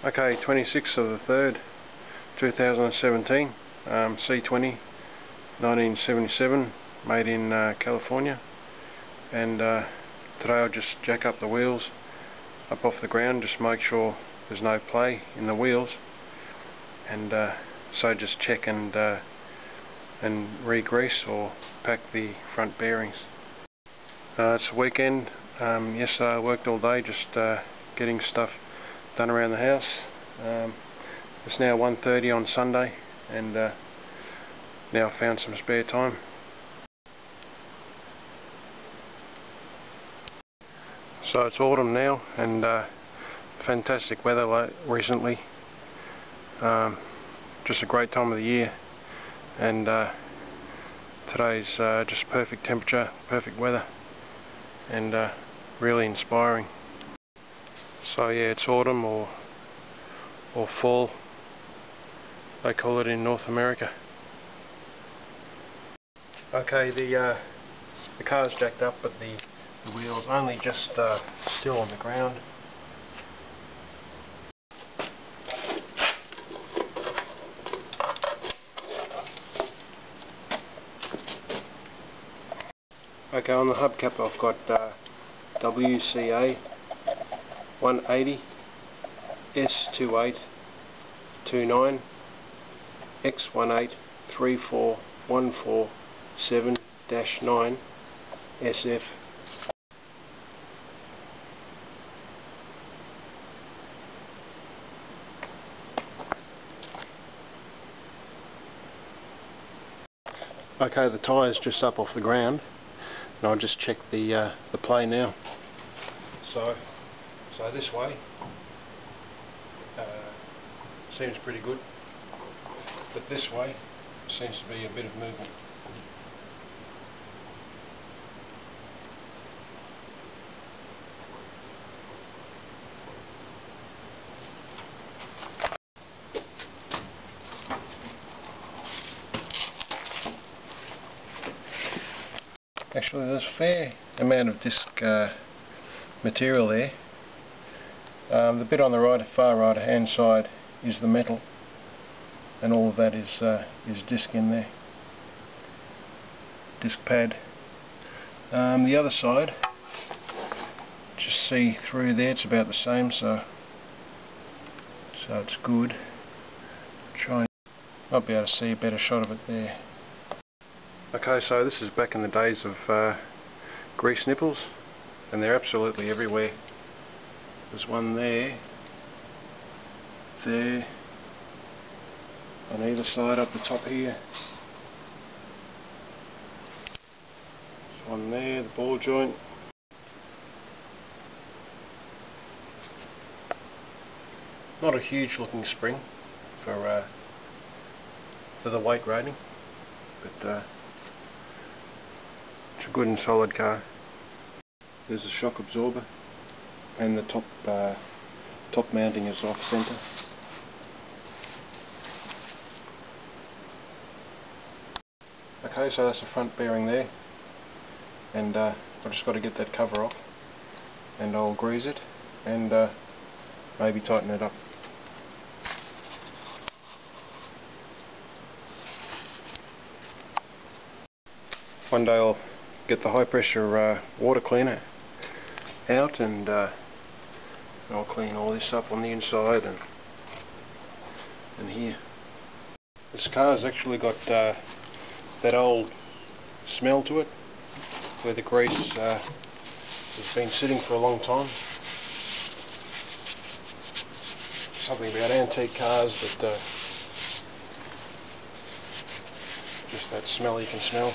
Okay, 26th of the 3rd, 2017, C20, 1977, made in California. And today I'll just jack up the wheels up off the ground, just make sure there's no play in the wheels, and so just check and re-grease or pack the front bearings. It's the weekend. Yesterday I worked all day just getting stuff done around the house. It's now 1:30 on Sunday, and now I found some spare time. So it's autumn now, and fantastic weather recently. Just a great time of the year, and today's just perfect temperature, perfect weather, and really inspiring. So yeah, it's autumn or fall, they call it in North America. Okay, the car's jacked up, but the wheels only just still on the ground. Okay, on the hubcap I've got WCA 180 S2829 X1834147-9 SF. Okay, the tyre's just up off the ground, and I'll just check the play now. So this way seems pretty good, but this way seems to be a bit of movement. Actually, there's a fair amount of disc material there. The bit on the far right hand side is the metal, and all of that is disc in there, disc pad. The other side, just see through there, it's about the same, so it's good. Might be able to see a better shot of it there. Okay, so this is back in the days of grease nipples, and they're absolutely everywhere. There's one there, on either side up the top here. There's one there, the ball joint. Not a huge looking spring for the weight rating, but it's a good and solid car. There's a shock absorber, and the top mounting is off centre. Okay, so that's the front bearing there, and I've just got to get that cover off, and I'll grease it and maybe tighten it up. One day I'll get the high pressure water cleaner out, and I'll clean all this up on the inside and here. This car's actually got that old smell to it, where the grease has been sitting for a long time. Something about antique cars, but just that smell you can smell.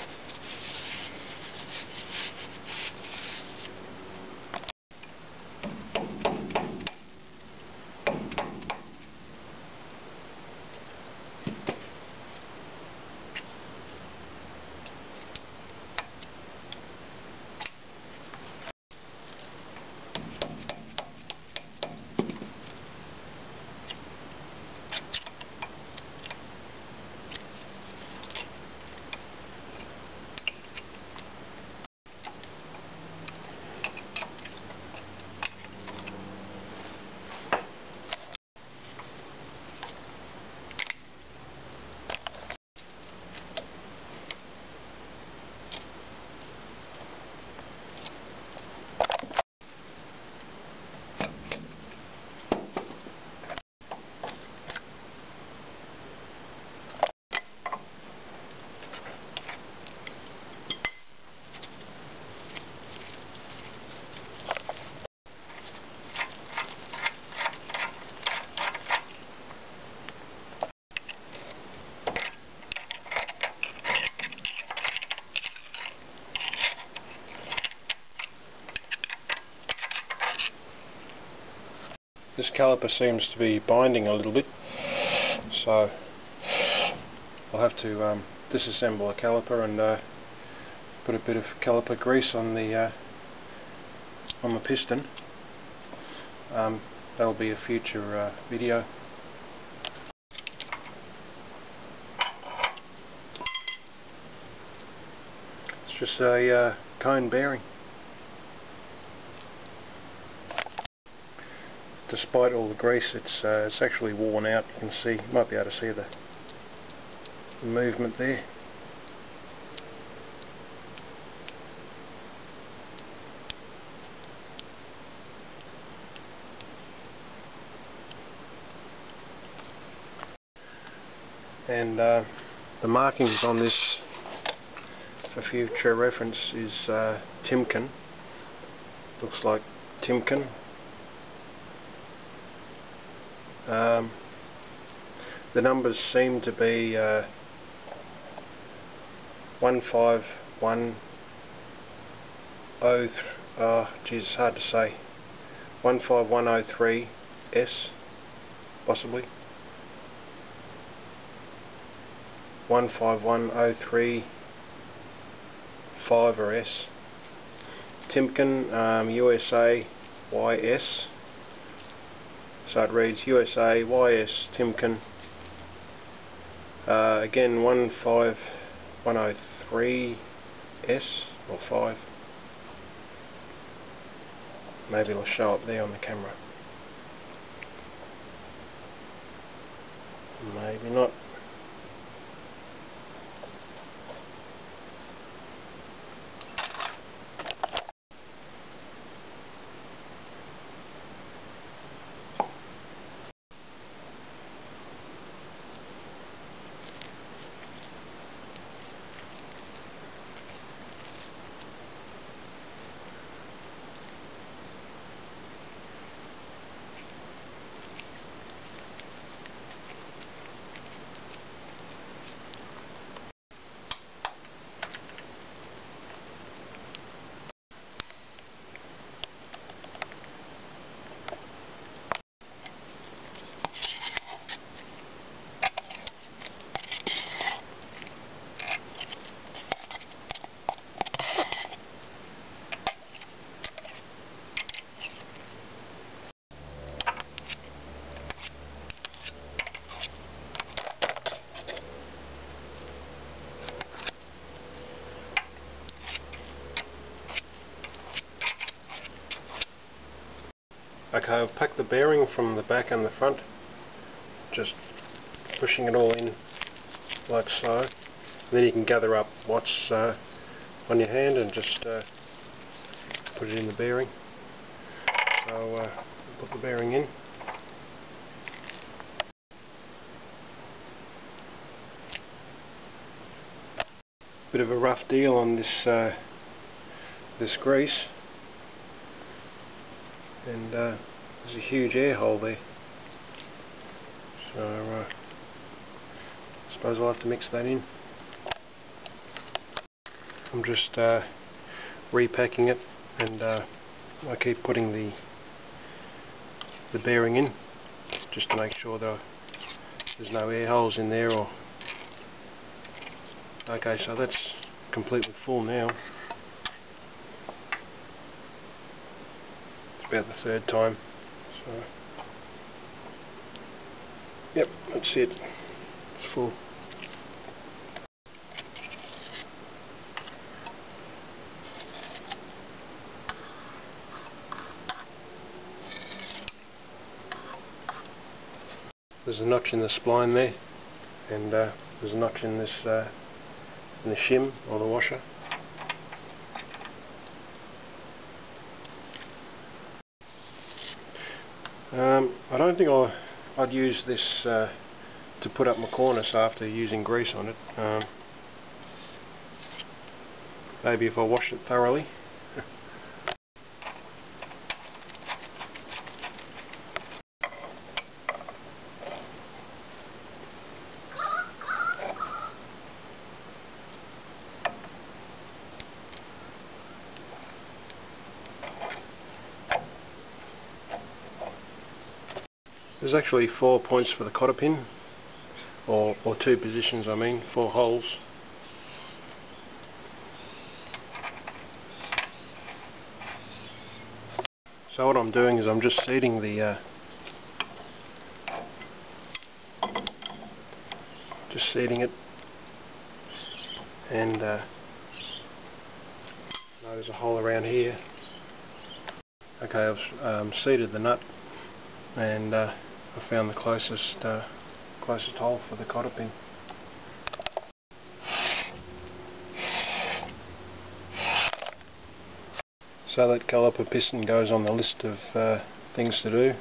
this caliper seems to be binding a little bit, so I'll have to disassemble the caliper and put a bit of caliper grease on the piston. That'll be a future video. It's just a cone bearing. Despite all the grease, it's actually worn out. You can see, you might be able to see the movement there. And the markings on this, for future reference, is Timken. Looks like Timken. The numbers seem to be 15103. Geez, it's hard to say. 15103S, possibly. 15103 5 or S. Timken, USA YS. So it reads USA YS Timken. Again 15103 S or 5. Maybe it'll show up there on the camera. Maybe not. Okay, I've packed the bearing from the back and the front, just pushing it all in like so. And then you can gather up what's on your hand and just put it in the bearing. So put the bearing in. Bit of a rough deal on this this grease. And there's a huge air hole there, so I suppose I'll have to mix that in. I'm just repacking it, and I keep putting the bearing in just to make sure that there's no air holes in there. Or okay, so that's completely full now. About the third time, so yep, that's it, it's full. There's a notch in the spline there, and there's a notch in this in the shim or the washer. I don't think I'd use this to put up my cornice after using grease on it. Maybe if I wash it thoroughly. There's actually 4 points for the cotter pin, or 2 positions, I mean, 4 holes. So what I'm doing is I'm just seating the it, and there's a hole around here. Okay, I've seated the nut, and I found the closest hole for the cotter pin. So that caliper piston goes on the list of things to do,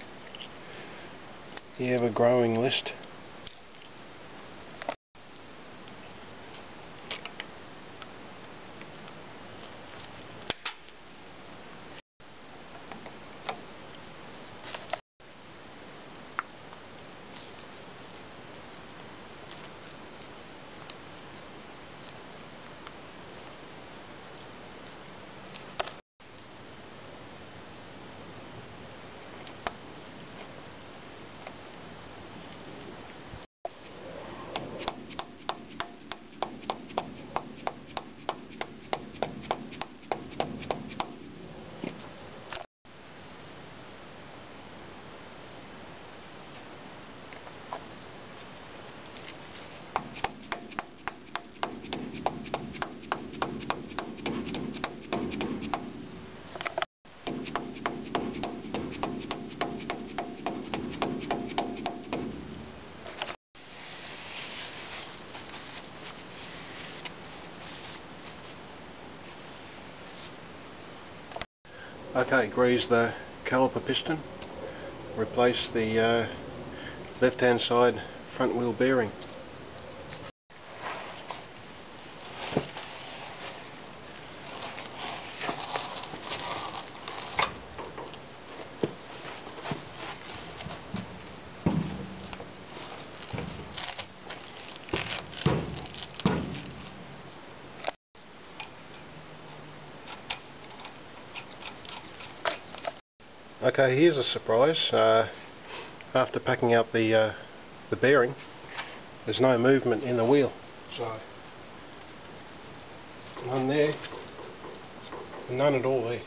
the ever-growing list. Okay, grease the caliper piston, replace the left hand side front wheel bearing. Okay, here's a surprise. After packing out the bearing, there's no movement in the wheel. So none there, none at all there.